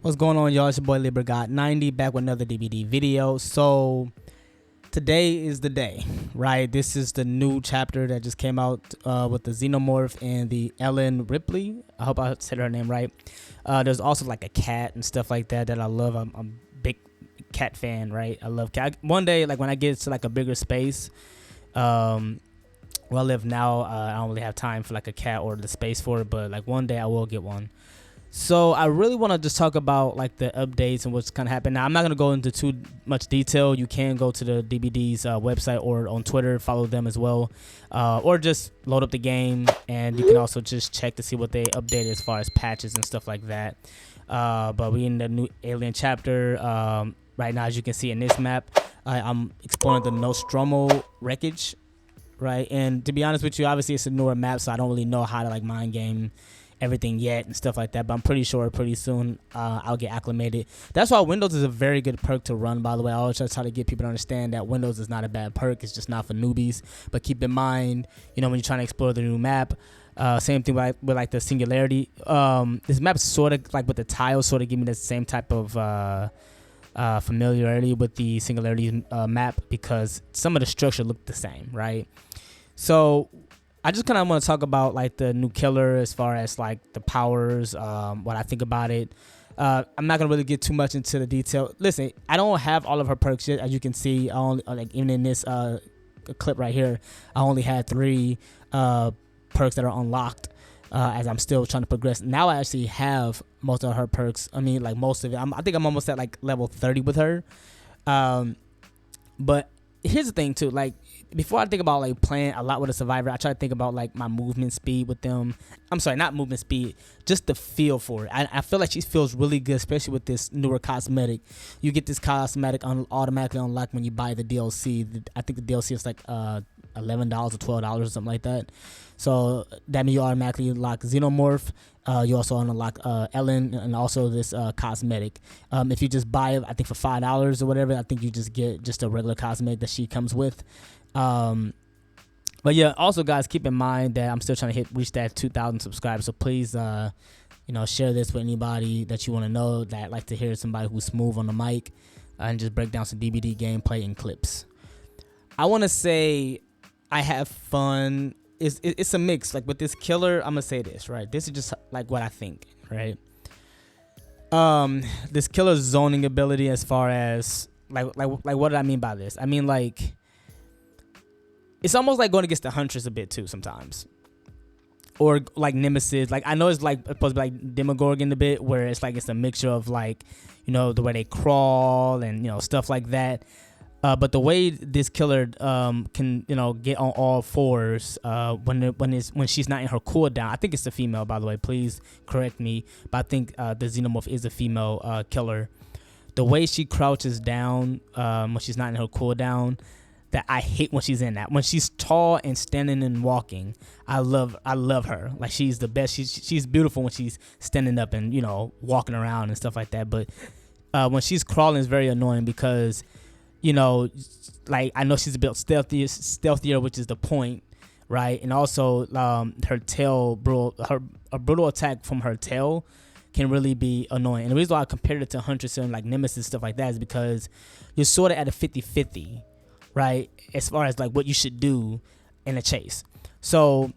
What's going on, y'all? It's your boy LiberGod90 back with another DBD video. So today is the day, right? This is the new chapter that just came out with the Xenomorph and the Ellen Ripley. I hope I said her name right. There's also like a cat and stuff like that I love. I'm a big cat fan, right? I love cat. One day, like when I get to like a bigger space, where I live now, I don't really have time for like a cat or the space for it, but like one day I will get one. So I really want to just talk about like the updates and what's kind of happened. Now I'm not going to go into too much detail. You can go to the DBD's website or on Twitter, follow them as well, or just load up the game, and you can also just check to see what they updated as far as patches and stuff like that. But we in the new Alien chapter right now, as you can see in this map. I'm exploring the Nostromo wreckage, right? And to be honest with you, obviously it's a newer map, so I don't really know how to like mind game everything yet and stuff like that, but I'm pretty sure pretty soon I'll get acclimated. That's why Windows is a very good perk to run, by the way. I always try to get people to understand that Windows is not a bad perk. It's just not for newbies. But keep in mind, you know, when you're trying to explore the new map, same thing with like the Singularity. This map sort of like with the tiles sort of give me the same type of familiarity with the Singularity map, because some of the structure look the same, right? So I just kind of want to talk about like the new killer as far as like the powers, what I think about it. I'm not gonna really get too much into the detail. Listen, I don't have all of her perks yet, as you can see. I only, like even in this clip right here, I only had 3 perks that are unlocked, as I'm still trying to progress. Now I actually have most of her perks. I mean, like most of it. I think I'm almost at like level 30 with her. But here's the thing too, like before I think about like playing a lot with a survivor, I try to think about like my movement speed with them. I'm sorry, not movement speed, just the feel for it. I feel like she feels really good, especially with this newer cosmetic. You get this cosmetic automatically unlocked when you buy the DLC. I think the DLC is like $11 or $12 or something like that. So that means you automatically unlock Xenomorph. You also unlock Ellen and also this cosmetic. If you just buy it, I think for $5 or whatever, I think you just get just a regular cosmetic that she comes with. But yeah, also guys, keep in mind that I'm still trying to reach that 2,000 subscribers. So please, you know, share this with anybody that you want to know that like to hear somebody who's smooth on the mic and just break down some DBD gameplay and clips. I want to say I have fun. It's a mix. Like with this killer, I'm gonna say this, right? This is just like what I think, right? This killer's zoning ability, as far as like what did I mean by this? I mean like it's almost like going against the Huntress a bit too sometimes, or like Nemesis. Like I know it's like supposed to be like Demogorgon a bit, where it's like it's a mixture of like, you know, the way they crawl and, you know, stuff like that. But the way this killer can, you know, get on all fours when she's not in her cooldown. I think it's a female, by the way. Please correct me, but I think the Xenomorph is a female killer. The way she crouches down when she's not in her cooldown, that I hate when she's in that. When she's tall and standing and walking, I love her. Like she's the best. She's beautiful when she's standing up and, you know, walking around and stuff like that. But when she's crawling, it's very annoying because, you know, like I know she's a bit stealthier, which is the point, right? And also her tail, a brutal attack from her tail can really be annoying. And the reason why I compared it to Huntress and like Nemesis, stuff like that, is because you're sort of at a 50-50, right? As far as like what you should do in a chase. So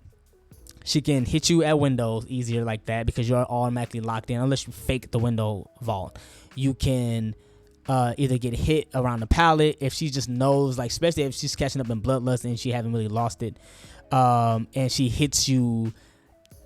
she can hit you at windows easier like that because you're automatically locked in, unless you fake the window vault. You can either get hit around the pallet if she just knows, like especially if she's catching up in bloodlust and she haven't really lost it, and she hits you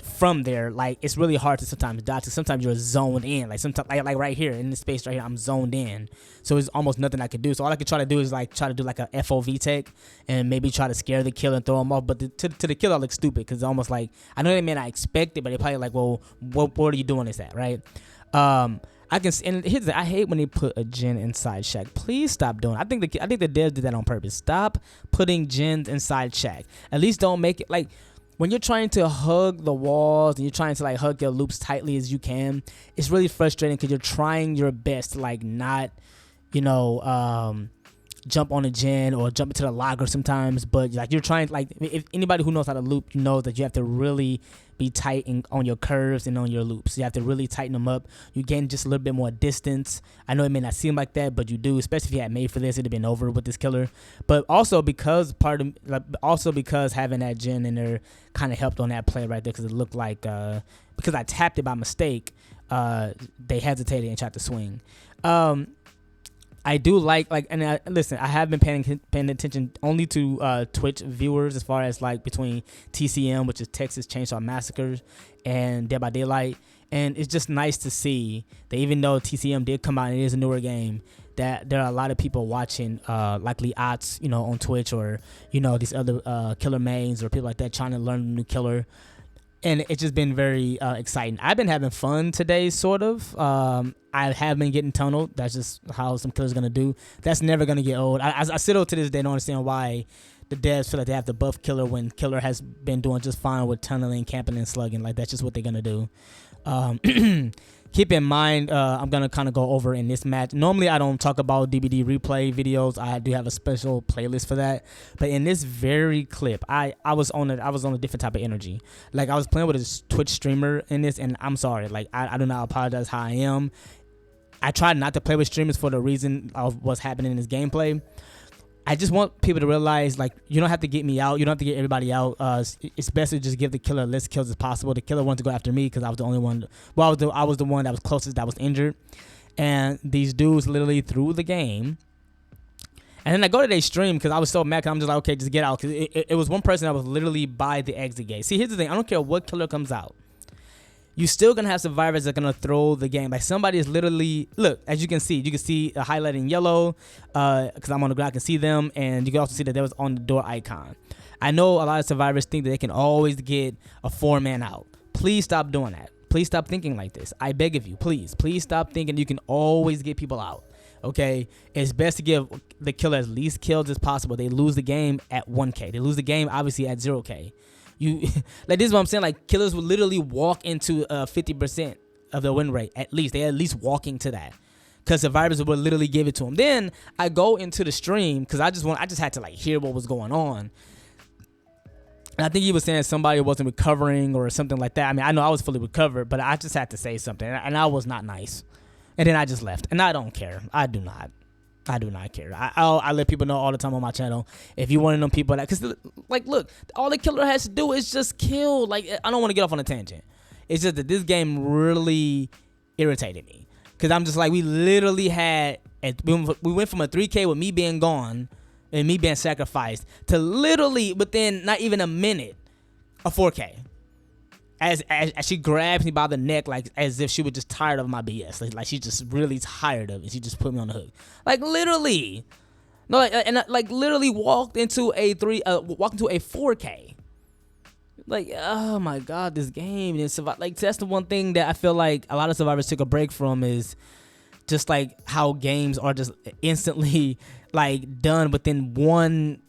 from there. Like it's really hard to sometimes dodge. Sometimes you're zoned in. Like sometimes, like right here in this space right here, I'm zoned in. So it's almost nothing I can do. So all I can try to do is like try to do like a FOV tech and maybe try to scare the killer and throw him off. But to the killer, I look stupid because it's almost like I know they may not expect it, but they probably like, well, what are you doing this at, right? I can, and here's the, I hate when they put a gen inside Shack. Please stop doing it. I think the devs did that on purpose. Stop putting gens inside Shack. At least don't make it like when you're trying to hug the walls and you're trying to like hug your loops tightly as you can. It's really frustrating because you're trying your best to like not, you know, jump on a gen or jump into the logger sometimes, but like you're trying, like if anybody who knows how to loop knows that you have to really be tight on your curves and on your loops. You have to really tighten them up. You gain just a little bit more distance. I know it may not seem like that, but you do, especially if you had made for this, it'd have been over with this killer. But also because having that gen in there kind of helped on that play right there, because it looked like because I tapped it by mistake, they hesitated and tried to swing. I do listen, I have been paying attention only to Twitch viewers as far as like between TCM, which is Texas Chainsaw Massacre, and Dead by Daylight. And it's just nice to see that even though TCM did come out and it is a newer game, that there are a lot of people watching, likely Ots, on Twitch, or, these other killer mains or people like that trying to learn a new killer. And it's just been very exciting. I've been having fun today, sort of. I have been getting tunneled. That's just how some killers are going to do. That's never going to get old. I still to this day don't understand why the devs feel like they have to buff killer when killer has been doing just fine with tunneling, camping, and slugging. Like, that's just what they're going to do. Keep in mind, I'm going to kind of go over in this match. Normally, I don't talk about DBD replay videos. I do have a special playlist for that. But in this very clip, I was on a different type of energy. Like, I was playing with a Twitch streamer in this, and I'm sorry. Like, I do not apologize how I am. I tried not to play with streamers for the reason of what's happening in this gameplay. I just want people to realize, like, you don't have to get me out. You don't have to get everybody out. It's best to just give the killer as less kills as possible. The killer wanted to go after me because I was the only one. Well, I was the one that was closest that was injured. And these dudes literally threw the game. And then I go to their stream because I was so mad. I'm just like, okay, just get out. Because it was one person that was literally by the exit gate. See, here's the thing. I don't care what killer comes out. You still gonna have survivors that are gonna throw the game. Like, somebody is literally, look, as you can see a highlight in yellow, because I'm on the ground, I can see them, and you can also see that there was on the door icon. I know a lot of survivors think that they can always get a 4-man out. Please stop doing that. Please stop thinking like this. I beg of you, please stop thinking you can always get people out. Okay, it's best to give the killer as least kills as possible. They lose the game at 1K. They lose the game obviously at 0K. Like, this is what I'm saying. Like, killers would literally walk into 50% of the win rate. At least they're walking to that, because survivors would literally give it to them. Then I go into the stream because I just had to like hear what was going on. And I think he was saying somebody wasn't recovering or something like that. I mean, I know I was fully recovered, but I just had to say something, and I was not nice. And then I just left, and I don't care. I do not care. I let people know all the time on my channel. If you want to know people that, because like, look, all the killer has to do is just kill. Like, I don't want to get off on a tangent. It's just that this game really irritated me, because I'm just like, we literally we went from a 3K with me being gone and me being sacrificed to literally within not even a minute a 4K. As she grabs me by the neck, like as if she was just tired of my BS, like she's just really tired of it. She just put me on the hook, like literally, no, like literally walked into a 4K. Like, oh my god, this game is like, that's the one thing that I feel like a lot of survivors took a break from, is just like how games are just instantly like done within one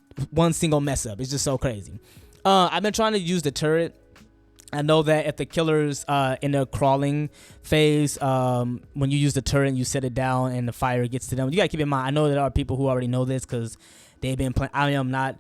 single mess up. It's just so crazy. I've been trying to use the turret. I know that if the killer's in the crawling phase, when you use the turret and you set it down and the fire gets to them, you gotta keep in mind, I know there are people who already know this because they've been playing. I am not,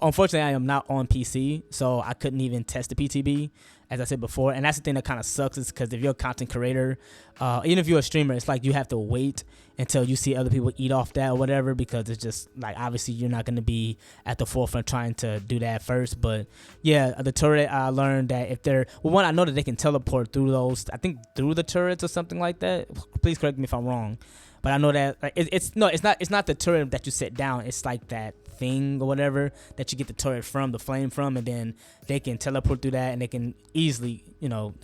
unfortunately, I am not on PC, so I couldn't even test the PTB, as I said before. And that's the thing that kind of sucks, is because if you're a content creator, even if you're a streamer, it's like you have to wait until you see other people eat off that or whatever, because it's just like, obviously you're not going to be at the forefront trying to do that first. But yeah, the turret, I learned that if they're, well, one, I know that they can teleport through those, I think through the turrets or something like that. Please correct me if I'm wrong, but I know that like, it's not the turret that you set down. It's like that thing or whatever that you get the turret from, the flame from, and then they can teleport through that, and they can easily,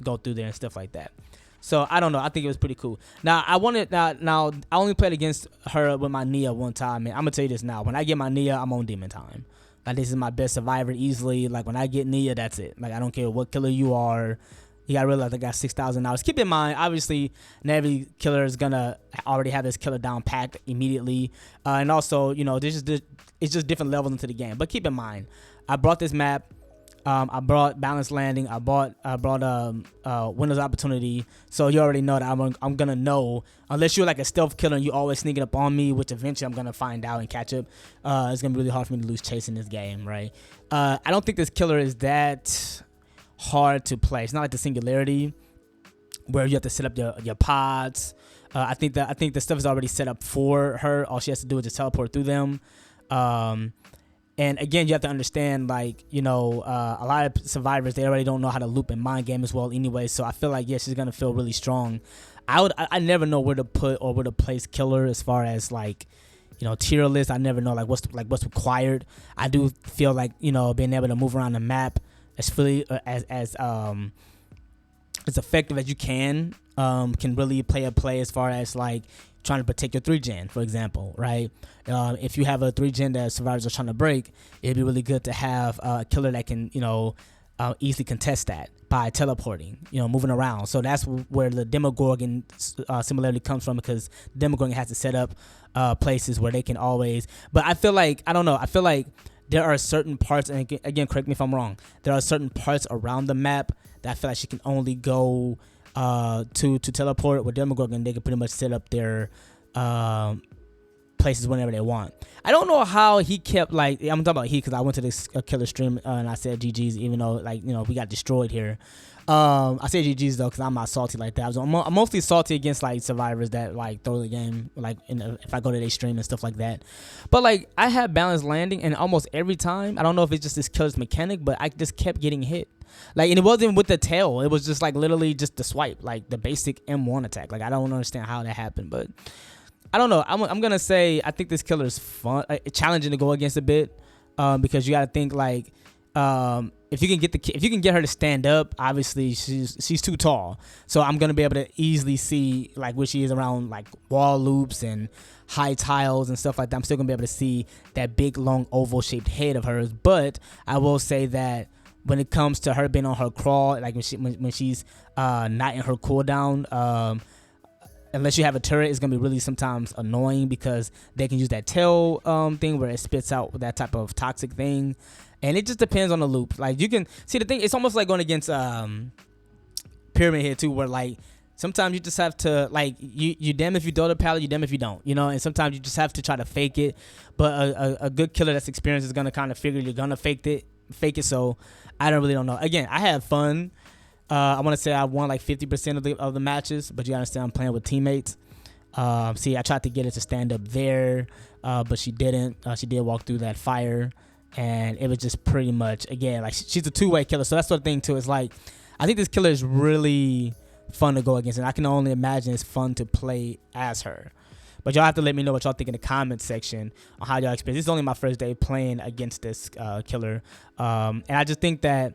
go through there and stuff like that. So I don't know. I think it was pretty cool. Now I only played against her with my Nia one time, and I'm gonna tell you this now. When I get my Nia, I'm on demon time. Like, this is my best survivor easily. Like, when I get Nia, that's it. Like, I don't care what killer you are. You gotta realize I got 6,000 hours. Keep in mind, obviously, not every killer is gonna already have this killer down packed immediately, and also, it's just different levels into the game. But keep in mind, I brought this map. I brought Balanced Landing. I brought Windows Opportunity. So you already know that I'm gonna know, unless you're like a stealth killer and you always sneaking up on me, which eventually I'm gonna find out and catch up. It's gonna be really hard for me to lose chase in this game, right? I don't think this killer is that hard to play. It's not like the Singularity where you have to set up your pods. I think the stuff is already set up for her. All she has to do is just teleport through them. And again, you have to understand, like, a lot of survivors, they already don't know how to loop and mind game as well anyway. So I feel like, yeah, she's gonna feel really strong. I never know where to put or where to place killer as far as like, tier list. I never know like what's required. I do feel like, being able to move around the map as fully as effective as you can really play as far as like trying to protect your 3-gen, for example, right? If you have a 3-gen that survivors are trying to break, it'd be really good to have a killer that can, easily contest that by teleporting, moving around. So that's where the Demogorgon similarity comes from, because Demogorgon has to set up places where they can always. But I feel like, I don't know, I feel like there are certain parts, and again, correct me if I'm wrong, there are certain parts around the map that I feel like she can only go to teleport. With Demogorgon, they can pretty much set up their places whenever they want. I don't know how he kept, like, I'm talking about he, because I went to this killer stream and I said GG's, even though, like, we got destroyed here. I say GG's though, because I'm not salty like that. I'm mostly salty against like survivors that like throw the game, like if I go to their stream and stuff like that. But like, I had Balanced Landing, and almost every time, I don't know if it's just this killer's mechanic, but I just kept getting hit. Like, and it wasn't with the tail, it was just like literally just the swipe, like the basic M1 attack. Like, I don't understand how that happened, but I don't know. I'm gonna say I think this killer is fun, challenging to go against a bit, because you got to think like, if you can get her to stand up, obviously she's too tall. So I'm gonna be able to easily see like where she is around like wall loops and high tiles and stuff like that. I'm still gonna be able to see that big long oval shaped head of hers. But I will say that when it comes to her being on her crawl, like when she's not in her cooldown, unless you have a turret, it's gonna be really sometimes annoying, because they can use that tail thing where it spits out that type of toxic thing. And it just depends on the loop. Like, you can see the thing, it's almost like going against Pyramid Head too, where like sometimes you just have to, like, you damn if you throw the pallet, you damn if you don't, and sometimes you just have to try to fake it. But a good killer that's experienced is gonna kind of figure you're gonna fake it. So I don't know. Again, I had fun. I want to say I won like 50% of the matches, but you understand I'm playing with teammates. See, I tried to get her to stand up there, but she didn't. She did walk through that fire. And it was just pretty much, again, like, she's a two-way killer. So that's the thing too. It's like, I think this killer is really fun to go against, and I can only imagine it's fun to play as her. But y'all have to let me know what y'all think in the comment section on how y'all experience. This is only my first day playing against this killer, and I just think that,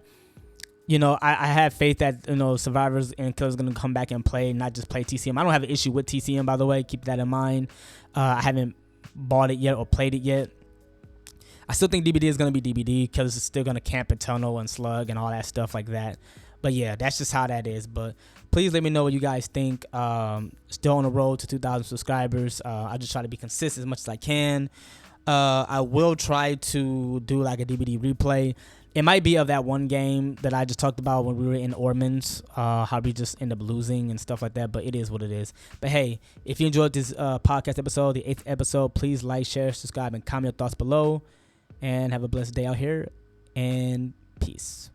I have faith that, survivors and killers are gonna come back and play, not just play TCM. I don't have an issue with TCM, by the way. Keep that in mind. I haven't bought it yet or played it yet. I still think DBD is going to be DBD, because it's still going to camp and tunnel and slug and all that stuff like that. But yeah, that's just how that is. But please let me know what you guys think. Still on the road to 2,000 subscribers. I just try to be consistent as much as I can. I will try to do like a DBD replay. It might be of that one game that I just talked about when we were in Ormans, how we just end up losing and stuff like that. But it is what it is. But hey, if you enjoyed this podcast episode, the 8th episode, please like, share, subscribe, and comment your thoughts below. And have a blessed day out here, and peace.